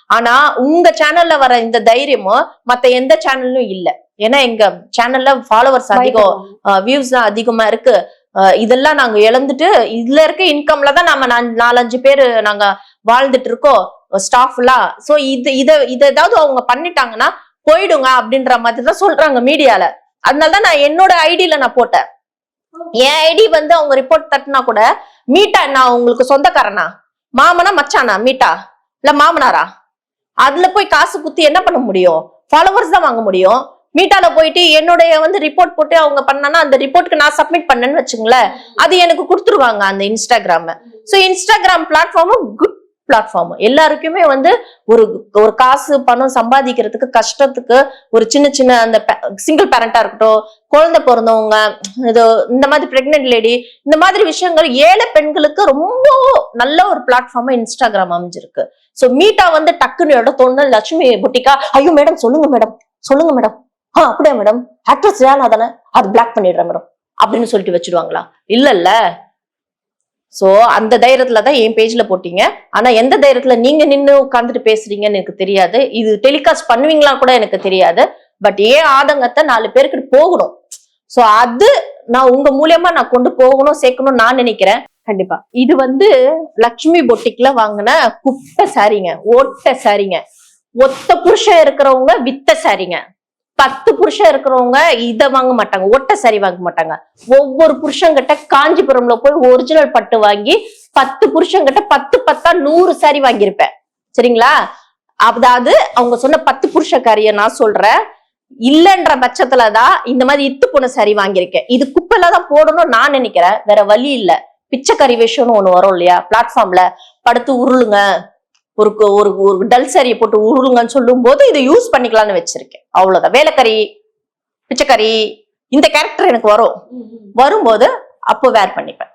ஆனா உங்க சேனல்ல வர இந்த தைரியமும் மத்த எந்த சேனல்லும் இல்ல. ஏன்னா எங்க சேனல்ல ஃபாலோவர்ஸ் அதிகம், வியூஸ் தான் அதிகமா இருக்கு. இதெல்லாம் நாங்க இழந்துட்டு இதுல இருக்க இன்கம்ல தான் நம்ம 4-5 பேரு நாங்க வாழ்ந்துட்டு இருக்கோம், ஸ்டாஃப் எல்லாம். சோ இத ஏதாவது அவங்க பண்ணிட்டாங்கன்னா போயிடுங்க அப்படின்ற மாதிரி தான் சொல்றாங்க மீடியால. அதனாலதான் நான் என்னோட ஐடியில நான் போட்டேன். என் ஐடி வந்து அவங்க ரிப்போர்ட் தட்டினா கூட, மீட்டா நான் உங்களுக்கு சொந்தக்காரனா, மாமனா, மச்சானா, மீட்டா இல்ல மாமனாரா, அதுல போய் காசு குத்தி என்ன பண்ண முடியும்? ஃபாலோவர்ஸ் தான் வாங்க முடியும். மீட்டால போயிட்டு என்னுடைய வந்து ரிப்போர்ட் போட்டு அவங்க பண்ணனா அந்த ரிப்போர்ட்க்கு நான் சப்மிட் பண்ணேன்னு வச்சுங்களேன், அது எனக்கு கொடுத்துருவாங்க அந்த இன்ஸ்டாகிராம். சோ இன்ஸ்டாகிராம் பிளாட்ஃபார்மும் குட் பிளாட்ஃபார்ம். எல்லாருக்குமே வந்து ஒரு காசு பணம் சம்பாதிக்கிறதுக்கு கஷ்டத்துக்கு ஒரு சின்ன அந்த சிங்கிள் பேரண்டா இருக்கட்டும், குழந்தை பிறந்தவங்க, இது இந்த மாதிரி பிரெக்னென்ட் லேடி, இந்த மாதிரி விஷயங்கள் ஏழை பெண்களுக்கு ரொம்ப நல்ல ஒரு பிளாட்ஃபார்மா இன்ஸ்டாகிராம் அமைஞ்சிருக்கு. சோ மீட்டா வந்து டக்குன்னு எடுத்தோன்னு லட்சுமி புட்டிக்கா, ஐயோ மேடம் சொல்லுங்க மேடம், சொல்லுங்க மேடம், அப்படியா மேடம், ஆக்ட்ரஸ் ஏனா தானே, அது பிளாக் பண்ணிடுறேன் மேடம் அப்படின்னு சொல்லிட்டு வச்சிடுவாங்களா? இல்ல. சோ அந்த தைரியத்துலதான் என் பேஜ்ல போட்டீங்க. ஆனா எந்த தைரியத்துல நீங்க நின்னு உட்கார்ந்துட்டு பேசுறீங்கன்னு எனக்கு தெரியாது. இது டெலிகாஸ்ட் பண்ணுவீங்களா கூட எனக்கு தெரியாது. பட் ஏன் ஆதங்கத்தை 4 பேருக்கு போகணும். சோ அது நான் உங்க மூலியமா நான் கொண்டு போகணும், சேர்க்கணும் நான் நினைக்கிறேன். கண்டிப்பா இது வந்து லட்சுமி பொட்டிக்ல வாங்கின குப்பை சாரிங்க, ஓட்ட சாரிங்க. ஒத்த புருஷன் இருக்கிறவங்க வித்த சாரிங்க. 10 புருஷன் இருக்கிறவங்க இத வாங்க மாட்டாங்க, ஒட்ட சாரி வாங்க மாட்டாங்க. ஒவ்வொரு புருஷங்கிட்ட காஞ்சிபுரம்ல போய் ஒரிஜினல் பட்டு வாங்கி 10 புருஷங்கிட்ட 10 100 சாரி வாங்கியிருப்பேன். சரிங்களா? அதாவது அவங்க சொன்ன 10 புருஷக்காரிய நான் சொல்றேன். இல்லன்ற பட்சத்துலதான் இந்த மாதிரி இத்து போன சாரி வாங்கியிருக்கேன். இது குப்பையில தான் போடணும் நான் நினைக்கிறேன், வேற வழி இல்ல. பிச்சைக்கறி வேஷம்னு ஒண்ணு வரும் இல்லையா பிளாட்ஃபார்ம்ல, படுத்து உருளுங்க, ஒரு டல் சாரியை போட்டு உருளுங்கன்னு சொல்லும் போது இதை யூஸ் பண்ணிக்கலாம்னு வச்சிருக்கேன். அவ்வளவுதான். வேலைக்கறி, பிச்சைக்கறி, இந்த கேரக்டர் எனக்கு வரும்போது அப்போ வேர் பண்ணிப்பேன்.